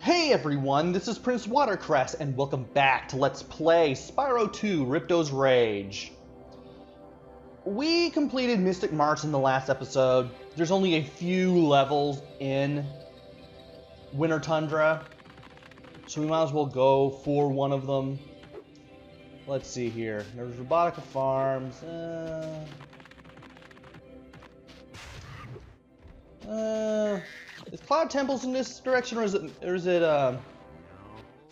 Hey everyone, this is PrinceWatercress, and welcome back to Let's Play Spyro 2 Ripto's Rage. We completed Mystic March in the last episode. There's only a few levels in Winter Tundra, so we might as well go for one of them. Let's see here. There's Robotica Farms. Is Cloud Temples in this direction, or is it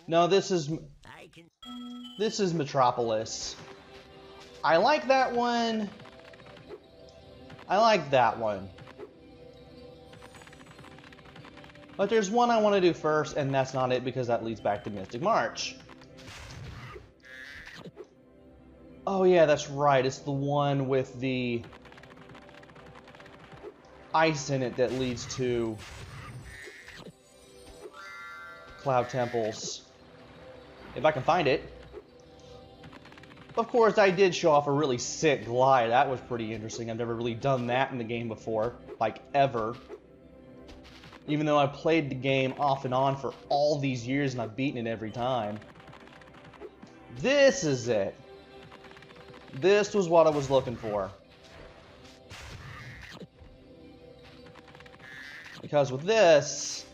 no, this is Metropolis. I like that one. I like that one. But there's one I want to do first, and that's not it because that leads back to Mystic March. Oh yeah, that's right. It's the one with the ice in it that leads to Cloud Temples. If I can find it. Of course, I did show off a really sick glide. That was pretty interesting. I've never really done that in the game before. Like, ever. Even though I played the game off and on for all these years and I've beaten it every time. This is it. This was what I was looking for. Because with this,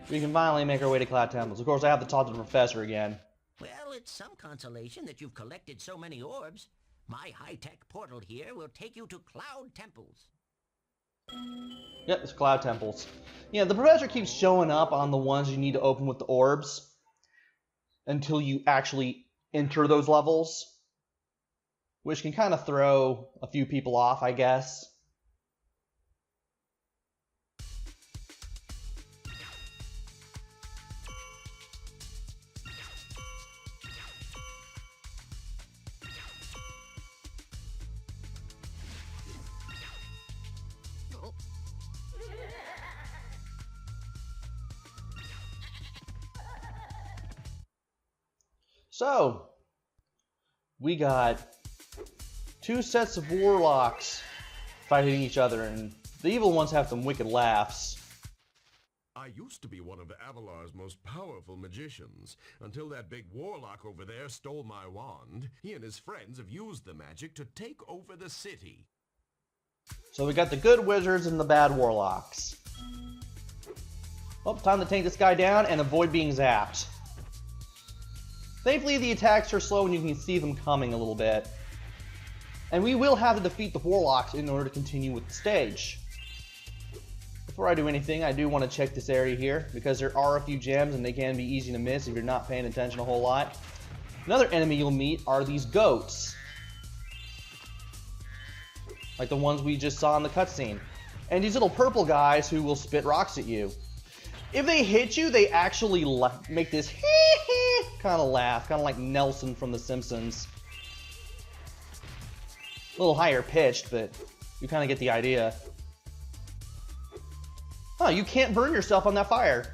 we can finally make our way to Cloud Temples. Of course, I have to talk to the professor again. Well, it's some consolation that you've collected so many orbs. My high-tech portal here will take you to Cloud Temples. Yep, it's Cloud Temples. Yeah, the professor keeps showing up on the ones you need to open with the orbs until you actually enter those levels, which can kind of throw a few people off, I guess. So, we got two sets of warlocks fighting each other, and the evil ones have some wicked laughs. I used to be one of Avalar's most powerful magicians, until that big warlock over there stole my wand. He and his friends have used the magic to take over the city. So we got the good wizards and the bad warlocks. Oh, time to take this guy down and avoid being zapped. Thankfully, the attacks are slow and you can see them coming a little bit. And we will have to defeat the warlocks in order to continue with the stage. Before I do anything, I do want to check this area here, because there are a few gems and they can be easy to miss if you're not paying attention a whole lot. Another enemy you'll meet are these goats. Like the ones we just saw in the cutscene. And these little purple guys who will spit rocks at you. If they hit you, they actually make this hee-hee kind of laugh, kind of like Nelson from The Simpsons. A little higher pitched, but you kind of get the idea. Huh, you can't burn yourself on that fire.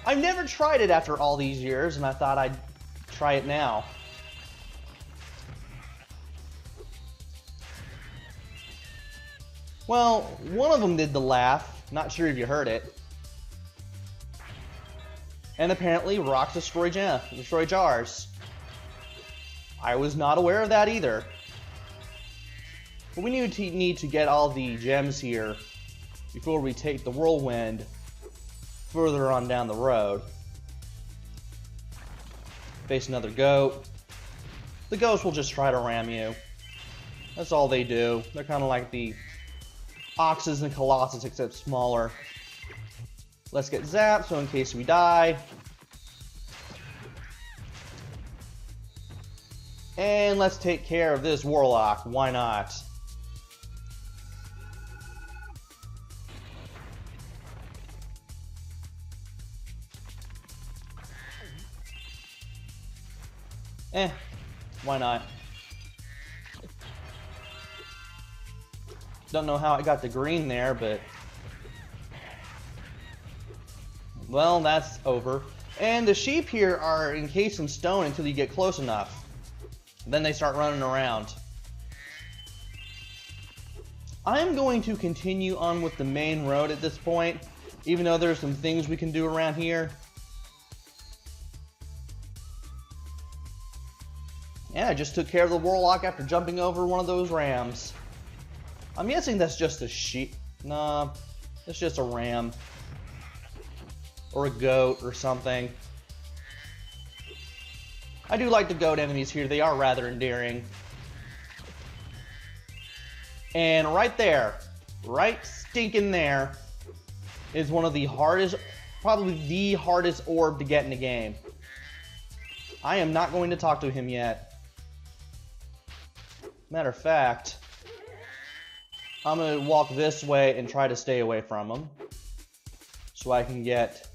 I've never tried it after all these years, and I thought I'd try it now. Well, one of them did the laugh. Not sure if you heard it. And apparently, rocks destroy jars. I was not aware of that either. But we need to get all the gems here before we take the whirlwind further on down the road. Face another goat. The ghosts will just try to ram you. That's all they do. They're kind of like the Oxes and Colossus, except smaller. Let's get zapped, so in case we die. And let's take care of this warlock. Why not? Why not? Don't know how I got the green there, but... well, that's over. And the sheep here are encased in stone until you get close enough. Then they start running around. I'm going to continue on with the main road at this point, Even though there's some things we can do around here. Yeah, I just took care of the warlock after jumping over one of those rams. I'm guessing that's just a sheep. Nah, it's just a ram. Or a goat or something. I do like the goat enemies here. They are rather endearing. And right there, right stinking there, is one of the hardest, probably the hardest orb to get in the game. I am not going to talk to him yet. Matter of fact, I'm going to walk this way and try to stay away from him. So I can get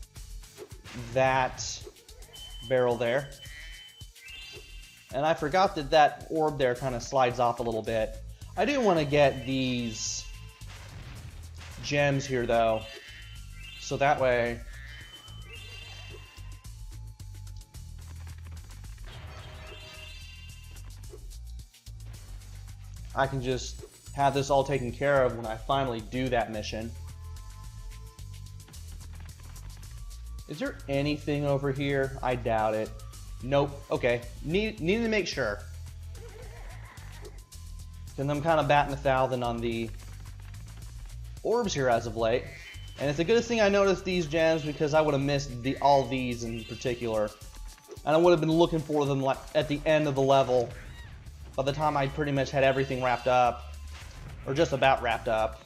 that barrel there. And I forgot that that orb there kind of slides off a little bit. I do want to get these gems here though. So that way I can just have this all taken care of when I finally do that mission. Is there anything over here? I doubt it. Nope. Okay. Need to make sure. Because I'm kind of batting 1,000 on the orbs here as of late. And it's the goodest thing I noticed these gems because I would have missed all these in particular. And I would have been looking for them like at the end of the level. By the time I pretty much had everything wrapped up. Or just about wrapped up.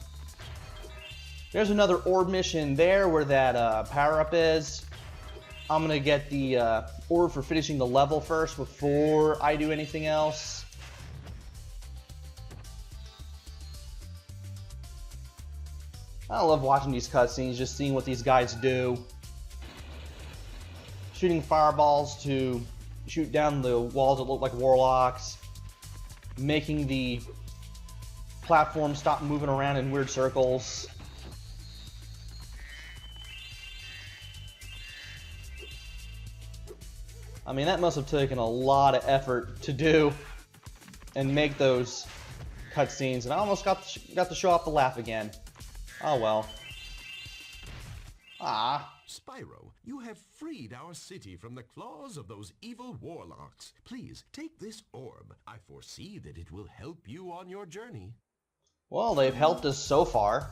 There's another orb mission there where that power-up is. I'm going to get the orb for finishing the level first before I do anything else. I love watching these cutscenes, just seeing what these guys do. Shooting fireballs to shoot down the walls that look like warlocks. Making the platform stop moving around in weird circles. I mean, that must have taken a lot of effort to do and make those cutscenes, and I almost got to show off the laugh again. Oh well. Ah. Spyro, you have freed our city from the claws of those evil warlocks. Please, take this orb. I foresee that it will help you on your journey. Well, they've helped us so far.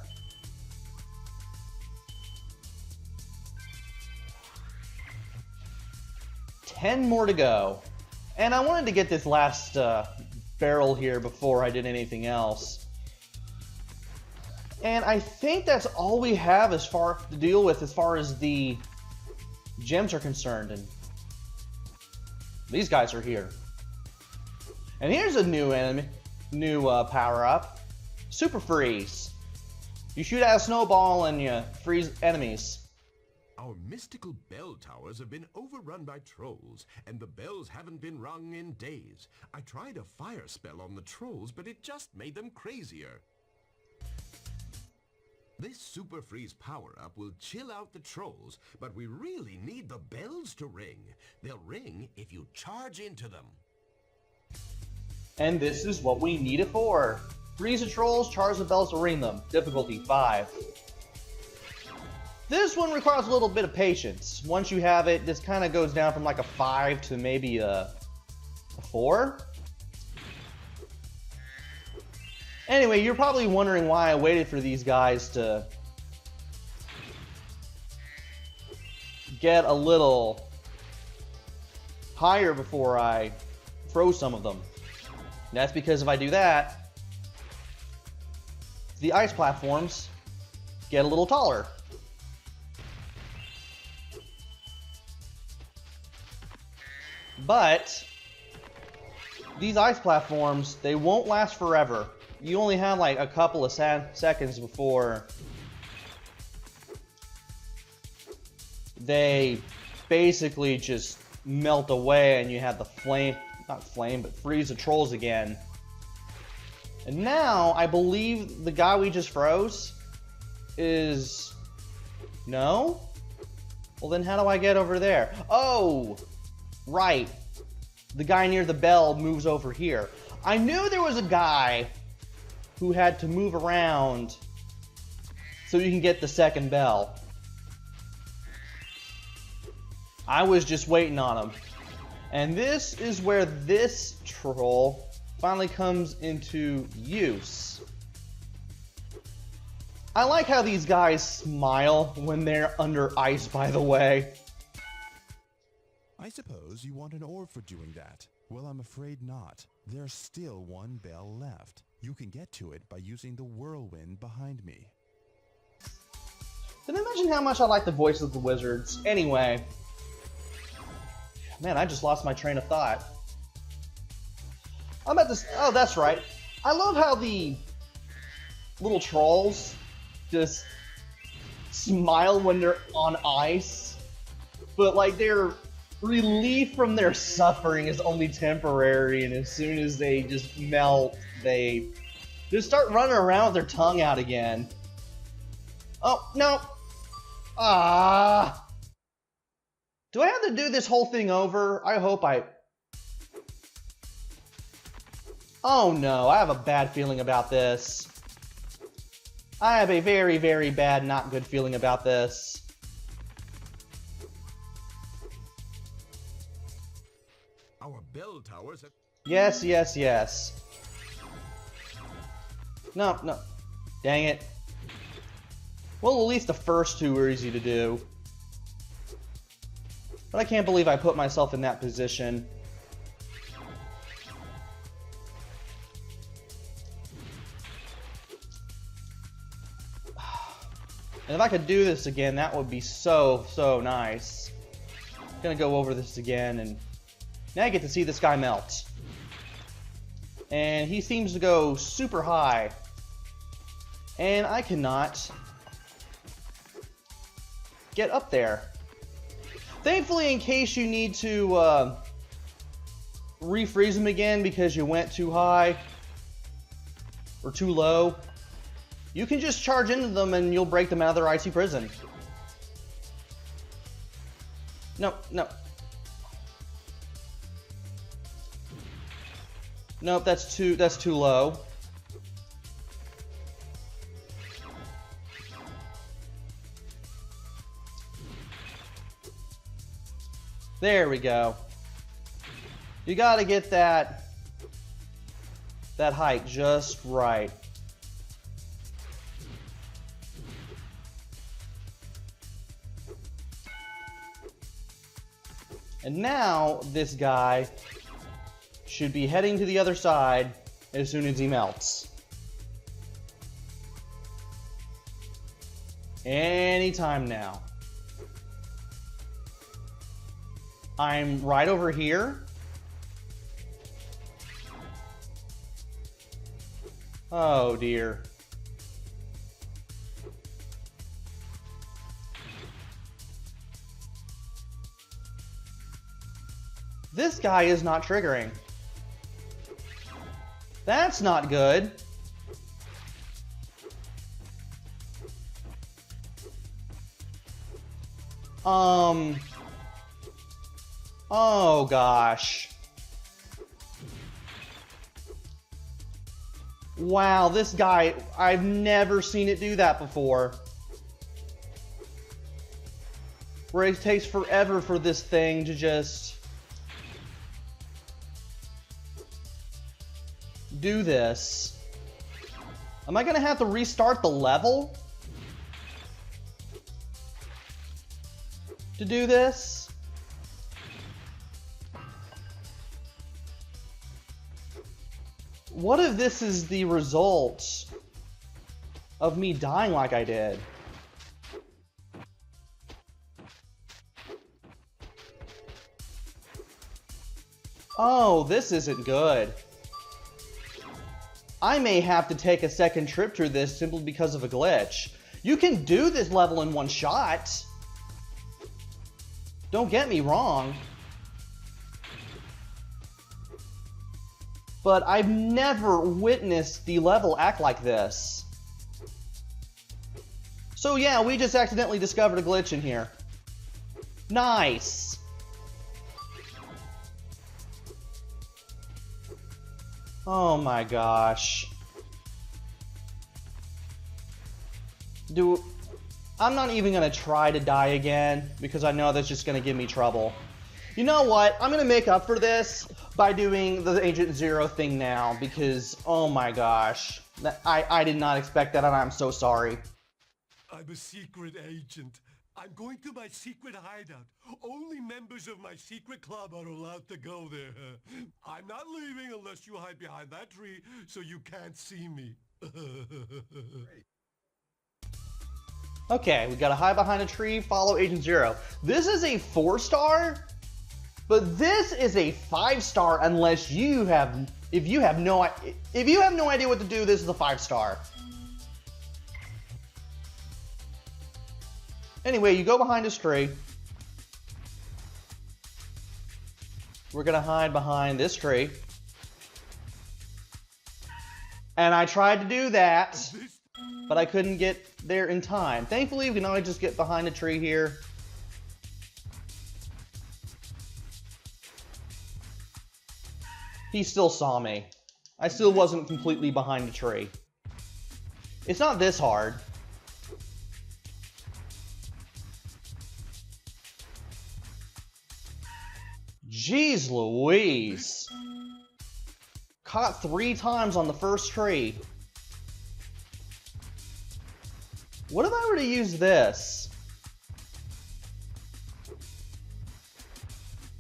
$10 more to go. And I wanted to get this last barrel here before I did anything else. And I think that's all we have to deal with as far as the gems are concerned. And these guys are here. And here's a new enemy, power-up. Super Freeze. You shoot out a snowball and you freeze enemies. Our mystical bell towers have been overrun by trolls, and the bells haven't been rung in days. I tried a fire spell on the trolls, but it just made them crazier. This Super Freeze power-up will chill out the trolls, but we really need the bells to ring. They'll ring if you charge into them. And this is what we need it for. Freeze the trolls, charge the bells to ring them. Difficulty 5. This one requires a little bit of patience. Once you have it, this kind of goes down from like a 5 to maybe a 4. Anyway, you're probably wondering why I waited for these guys to get a little higher before I froze some of them. That's because if I do that, the ice platforms get a little taller. But these ice platforms, they won't last forever. You only have like a couple of seconds before they basically just melt away and you have the freeze the trolls again. And now I believe the guy we just froze is... No? Well then how do I get over there? Oh! Right. The guy near the bell moves over here. I knew there was a guy who had to move around so you can get the second bell. I was just waiting on him. And this is where this troll finally comes into use. I like how these guys smile when they're under ice, by the way. I suppose you want an orb for doing that. Well, I'm afraid not. There's still one bell left. You can get to it by using the whirlwind behind me. Then imagine how much I like the voice of the wizards. Anyway. Man, I just lost my train of thought. I'm about to... Oh, that's right. I love how the little trolls just smile when they're on ice. But, like, their relief from their suffering is only temporary. And as soon as they just melt, they just start running around with their tongue out again. Oh, no. Ah. Do I have to do this whole thing over? I hope I... Oh no, I have a bad feeling about this. I have a very, very bad, not good feeling about this. Our bell towers have... Yes, yes, yes. No, no. Dang it. Well, at least the first two were easy to do. But I can't believe I put myself in that position. And if I could do this again, that would be so, so nice. I'm gonna go over this again, and now I get to see this guy melt. And he seems to go super high. And I cannot get up there. Thankfully, in case you need to refreeze them again because you went too high or too low, you can just charge into them and you'll break them out of their icy prison. No, no. Nope, that's too low. There we go. You gotta get that height just right. And now this guy should be heading to the other side as soon as he melts. Anytime now. I'm right over here. Oh dear. This guy is not triggering. That's not good. Oh gosh. Wow, this guy, I've never seen it do that before. Where it takes forever for this thing to just do this. Am I gonna have to restart the level to do this? What if this is the result of me dying like I did? Oh, this isn't good. I may have to take a second trip through this simply because of a glitch. You can do this level in one shot. Don't get me wrong. But I've never witnessed the level act like this. So yeah, we just accidentally discovered a glitch in here. Nice. Oh my gosh. I'm not even gonna try to die again because I know that's just gonna give me trouble. You know what? I'm gonna make up for this by doing the Agent Zero thing now because, oh my gosh. I did not expect that and I'm so sorry. I'm a secret agent. I'm going to my secret hideout. Only members of my secret club are allowed to go there. I'm not leaving unless you hide behind that tree so you can't see me. Okay, we gotta hide behind a tree, follow Agent Zero. This is a 4-star, but this is a 5-star unless you have, if you have no idea what to do, this is a 5-star. Anyway, you go behind this tree. We're gonna hide behind this tree. And I tried to do that, but I couldn't get there in time. Thankfully, we can only just get behind a tree here. He still saw me. I still wasn't completely behind the tree. It's not this hard. Jeez Louise. Caught 3 times on the first tree. What if I were to use this?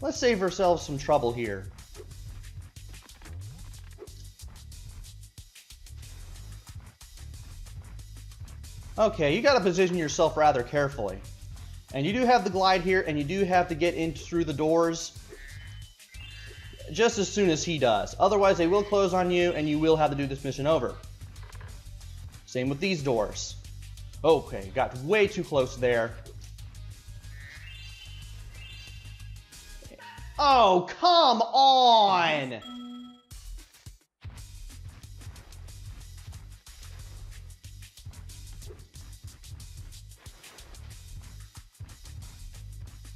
Let's save ourselves some trouble here. Okay, you gotta position yourself rather carefully. And you do have the glide here, and you do have to get in through the doors just as soon as he does. Otherwise, they will close on you, and you will have to do this mission over. Same with these doors. Okay, got way too close there. Oh, come on!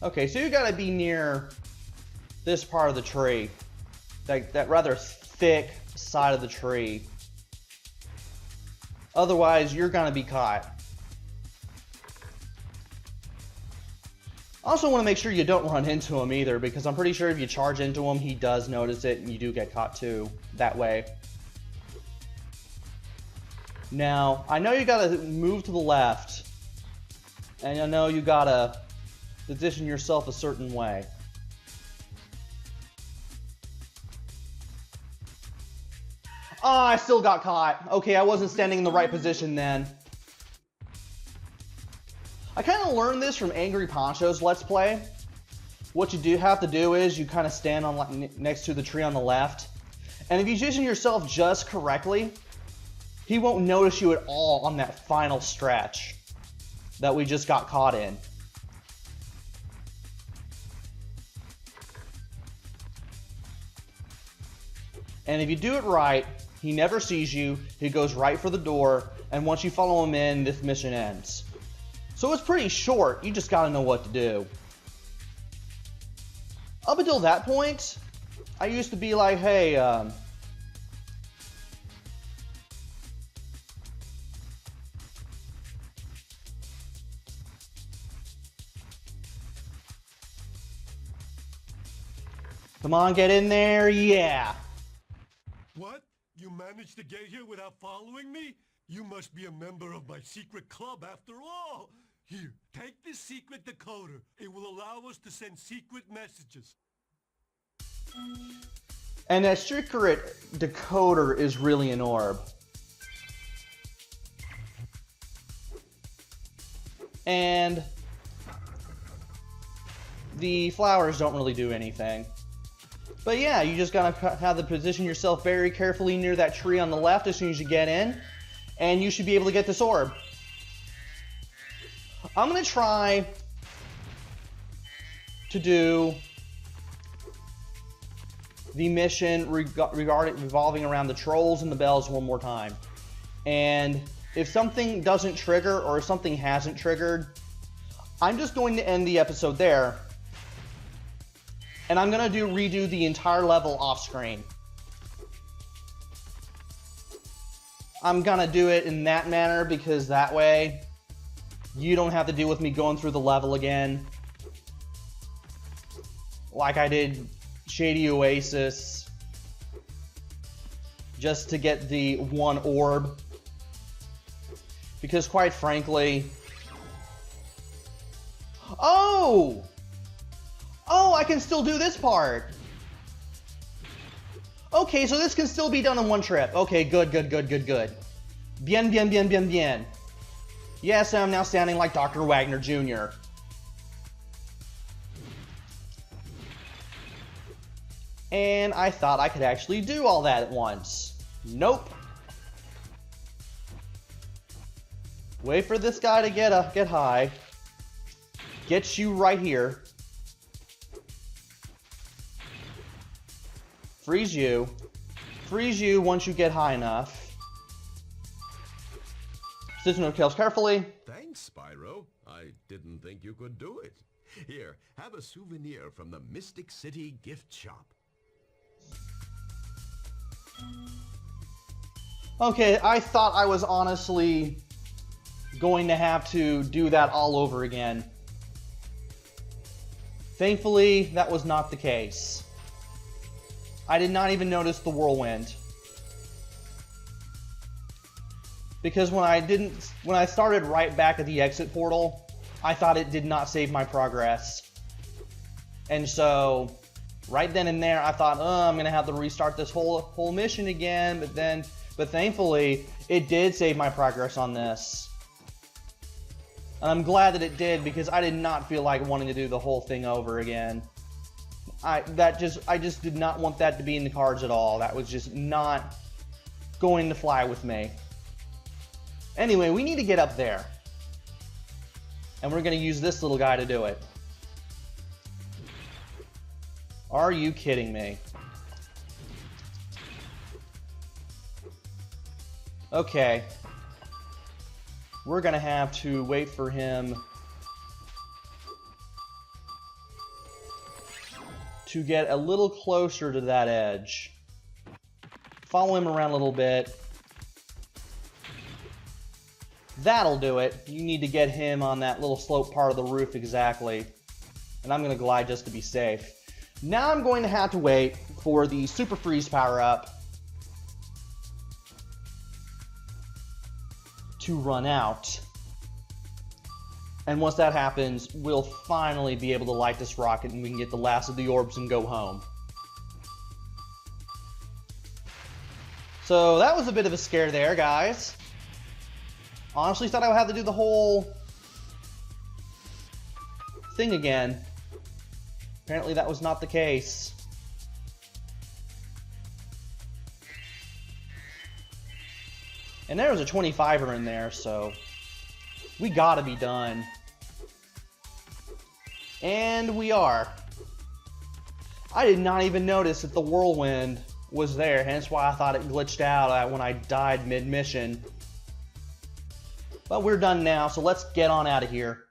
Okay, so you gotta be near this part of the tree. That rather thick side of the tree. Otherwise, you're gonna be caught. Also want to make sure you don't run into him either, because I'm pretty sure if you charge into him, he does notice it and you do get caught too, that way. Now, I know you gotta move to the left, and I know you gotta position yourself a certain way. Oh, I still got caught. Okay, I wasn't standing in the right position then. I kind of learned this from Angry Poncho's Let's Play. What you do have to do is you kind of stand on next to the tree on the left. And if you position yourself just correctly, he won't notice you at all on that final stretch that we just got caught in. And if you do it right, he never sees you, he goes right for the door, and once you follow him in, this mission ends. So it's pretty short, you just gotta know what to do. Up until that point, I used to be like, hey, come on, get in there, yeah. What? You managed to get here without following me? You must be a member of my secret club after all. Here, take this secret decoder. It will allow us to send secret messages. And that secret decoder is really an orb. And the flowers don't really do anything. But yeah, you just gotta have to position yourself very carefully near that tree on the left as soon as you get in, and you should be able to get this orb. I'm gonna try to do the mission revolving around the trolls and the bells one more time. And if something doesn't trigger, or if something hasn't triggered, I'm just going to end the episode there. And I'm gonna redo the entire level off screen. I'm gonna do it in that manner because that way You don't have to deal with me going through the level again. Like I did Shady Oasis. Just to get the one orb. Because quite frankly... Oh! Oh, I can still do this part. Okay, so this can still be done in one trip. Okay, good. Bien. Yes, I'm now sounding like Dr. Wagner Jr. And I thought I could actually do all that at once. Nope. Wait for this guy to get high. Get you right here. Freeze you. Freeze you once you get high enough. Position your tails carefully. Thanks, Spyro. I didn't think you could do it. Here, have a souvenir from the Mystic City gift shop. Okay, I thought I was honestly going to have to do that all over again. Thankfully, that was not the case. I did not even notice the whirlwind. Because when I started right back at the exit portal, I thought it did not save my progress. And so, right then and there, I thought, oh, I'm gonna have to restart this whole mission again, but thankfully, it did save my progress on this. And I'm glad that it did, because I did not feel like wanting to do the whole thing over again. I just did not want that to be in the cards at all. That was just not going to fly with me. Anyway, we need to get up there. And we're going to use this little guy to do it. Are you kidding me? Okay. We're going to have to wait for him to get a little closer to that edge. Follow him around a little bit. That'll do it. You need to get him on that little slope part of the roof exactly. And I'm going to glide just to be safe. Now I'm going to have to wait for the Super Freeze power-up to run out. And once that happens, we'll finally be able to light this rocket and we can get the last of the orbs and go home. So that was a bit of a scare there, guys. Honestly thought I would have to do the whole thing again. Apparently that was not the case. And there was a 25er in there, so we gotta be done. And we are. I did not even notice that the whirlwind was there, hence why I thought it glitched out when I died mid-mission. But we're done now, so let's get on out of here.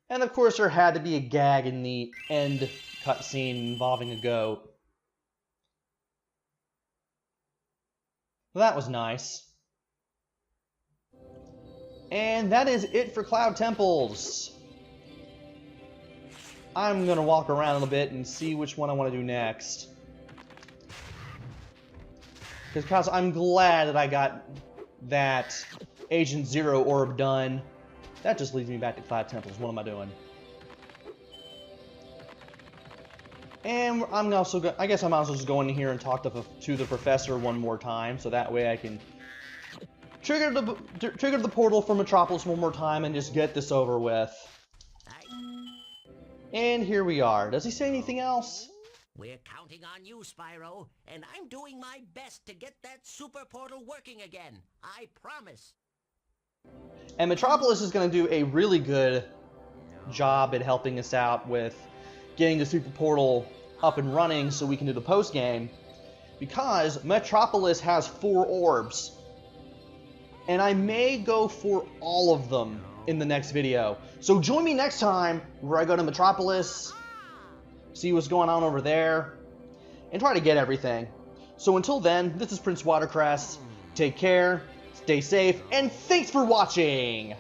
And of course there had to be a gag in the end cutscene involving a goat. That was nice. And that is it for Cloud Temples. I'm gonna walk around a little bit and see which one I want to do next. Because I'm glad that I got that Agent Zero orb done. That just leads me back to Cloud Temples. What am I doing? And I'm also I guess I'm also just going in here and talk to the professor one more time, so that way I can trigger the portal for Metropolis one more time and just get this over with. And here we are. Does he say anything else? We're counting on you, Spyro, and I'm doing my best to get that super portal working again. I promise. And Metropolis is going to do a really good job at helping us out with getting the super portal up and running so we can do the post game. because Metropolis has 4 orbs. And I may go for all of them in the next video. So join me next time where I go to Metropolis, see what's going on over there, and try to get everything. So until then, this is PrinceWatercress. Take care, stay safe, and thanks for watching!